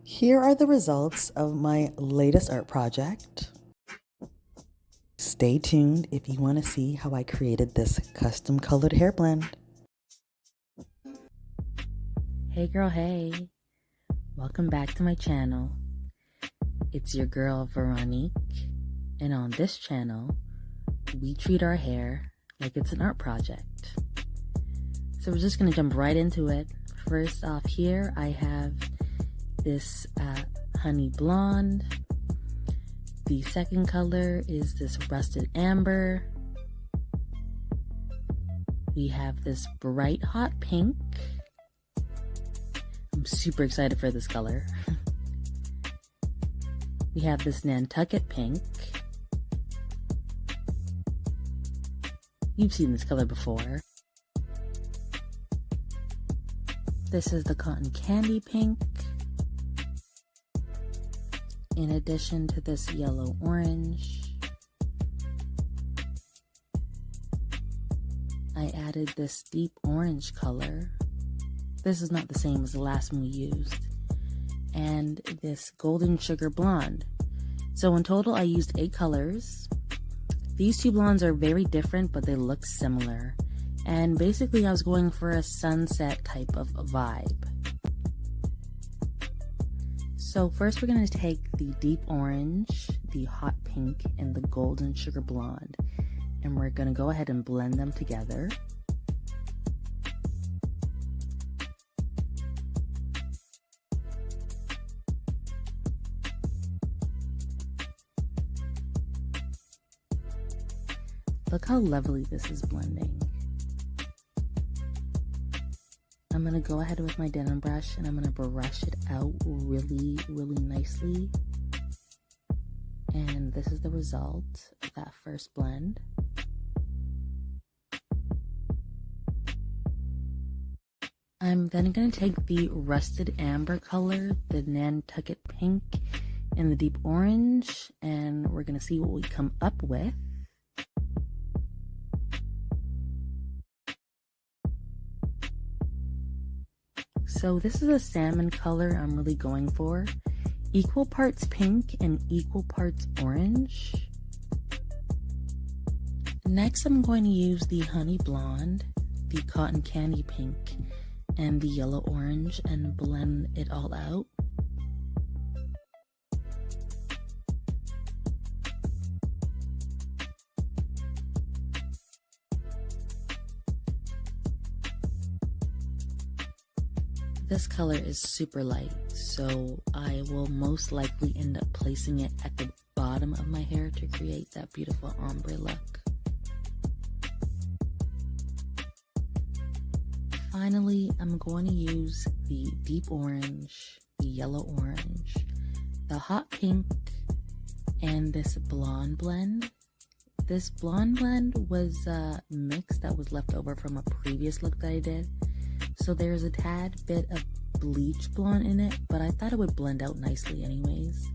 Here are the results of my latest art project. Stay tuned if you want to see how I created this custom colored hair blend. Hey girl, hey. Welcome back to my channel. It's your girl Veronique, and on this channel, we treat our hair like it's an art project. So we're just gonna jump right into it. First off here, I have this honey blonde. The second color is this rusted amber. We have this bright hot pink. I'm super excited for this color. We have this Nantucket Pink. You've seen this color before. This is the Cotton Candy Pink. In addition to this yellow orange, I added this deep orange color. This is not the same as the last one we used. And this golden sugar blonde. So in total, I used 8 colors. These two blondes are very different, but they look similar. And basically, I was going for a sunset type of vibe. So first, we're going to take the deep orange, the hot pink, and the golden sugar blonde. And we're going to go ahead and blend them together. Look how lovely this is blending. I'm going to go ahead with my denim brush and I'm going to brush it out really, really nicely. And this is the result of that first blend. I'm then going to take the rusted amber color, the Nantucket Pink, and the deep orange, and we're going to see what we come up with. So this is a salmon color I'm really going for. Equal parts pink and equal parts orange. Next, I'm going to use the honey blonde, the cotton candy pink, and the yellow orange and blend it all out. This color is super light, so I will most likely end up placing it at the bottom of my hair to create that beautiful ombre look. Finally, I'm going to use the deep orange, the yellow orange, the hot pink, and this blonde blend. This blonde blend was a mix that was left over from a previous look that I did. So there's a tad bit of bleach blonde in it, but I thought it would blend out nicely anyways.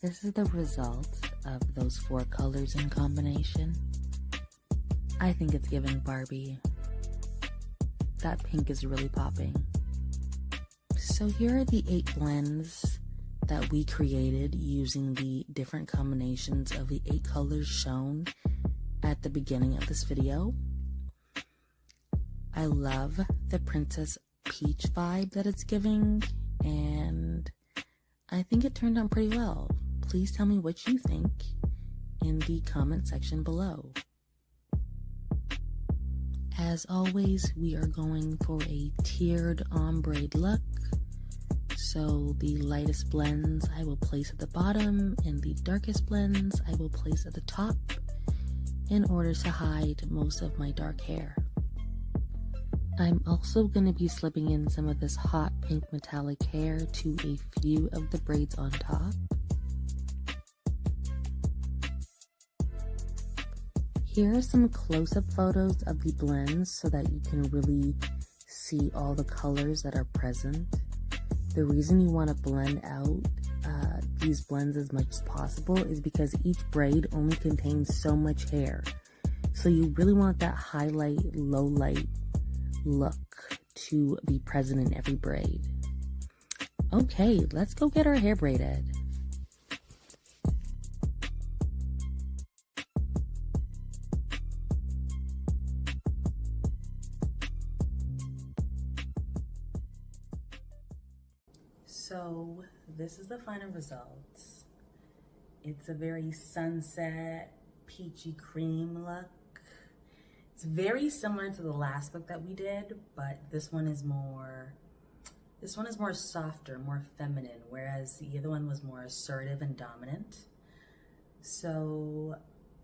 This is the result of those 4 colors in combination. I think it's giving Barbie. That pink is really popping. So here are the 8 blends that we created using the different combinations of the 8 colors shown at the beginning of this video. I love the Princess Peach vibe that it's giving, and I think it turned out pretty well. Please tell me what you think in the comment section below. As always, we are going for a tiered ombre look. So the lightest blends I will place at the bottom, and the darkest blends I will place at the top in order to hide most of my dark hair. I'm also going to be slipping in some of this hot pink metallic hair to a few of the braids on top. Here are some close-up photos of the blends so that you can really see all the colors that are present. The reason you want to blend out these blends as much as possible is because each braid only contains so much hair. So you really want that highlight, low light look to be present in every braid. Okay, let's go get our hair braided. So this is the final result. It's a very sunset, peachy cream look. It's very similar to the last look that we did, but this one is more softer, more feminine, whereas the other one was more assertive and dominant. So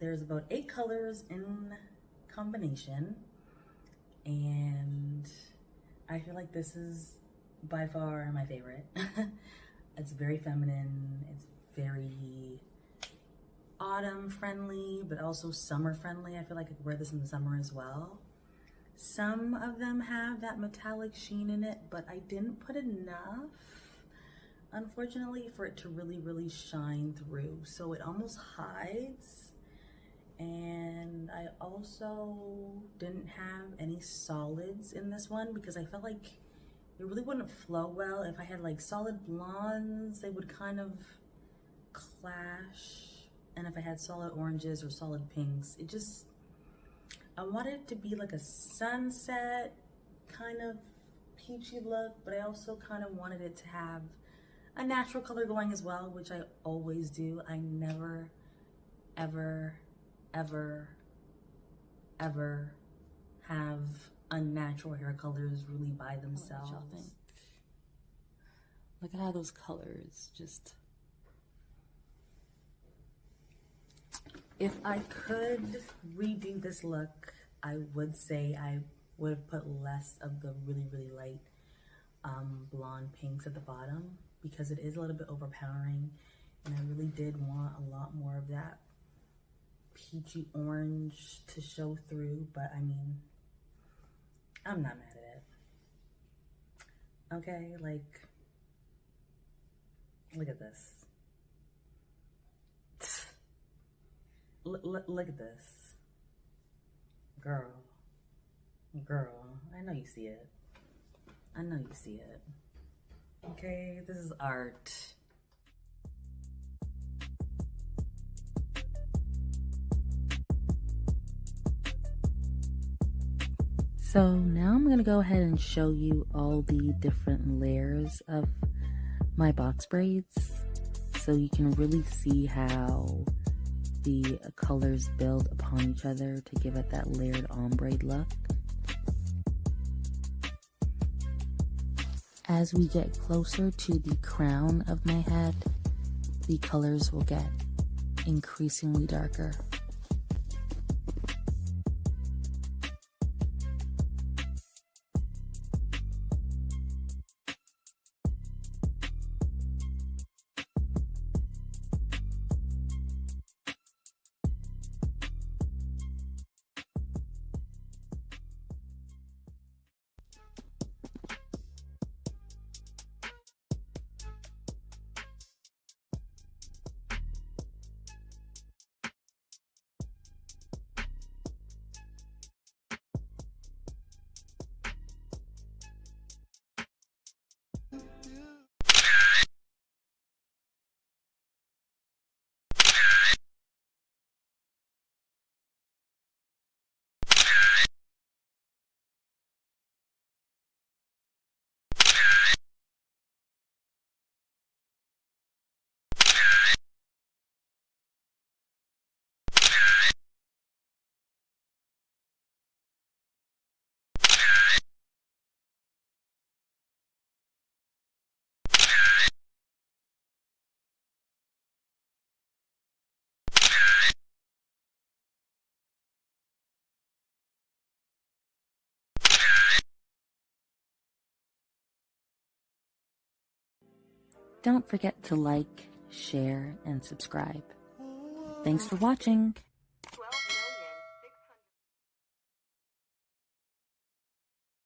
there's about 8 colors in combination, and I feel like this is by far my favorite. It's very feminine, it's very autumn friendly, but also summer friendly. I feel like I could wear this in the summer as well. Some of them have that metallic sheen in it, but I didn't put enough, unfortunately, for it to really shine through. So it almost hides. And I also didn't have any solids in this one because I felt like it really wouldn't flow well. If I had like solid blondes, they would kind of clash. And if I had solid oranges or solid pinks, I wanted it to be like a sunset kind of peachy look, but I also kind of wanted it to have a natural color going as well, which I always do. I never, ever have unnatural hair colors really by themselves. What y'all think? Look at how those colors just... If I could redo this look, I would say I would have put less of the really light blonde pinks at the bottom because it is a little bit overpowering, and I really did want a lot more of that peachy orange to show through, but I mean, I'm not mad at it. Okay, like, look at this. Look at this. Girl, I know you see it. I know you see it. Okay, this is art. So now I'm gonna go ahead and show you all the different layers of my box braids so you can really see how the colors build upon each other to give it that layered ombre look. As we get closer to the crown of my head, the colors will get increasingly darker. Don't forget to like, share, and subscribe. Thanks for watching.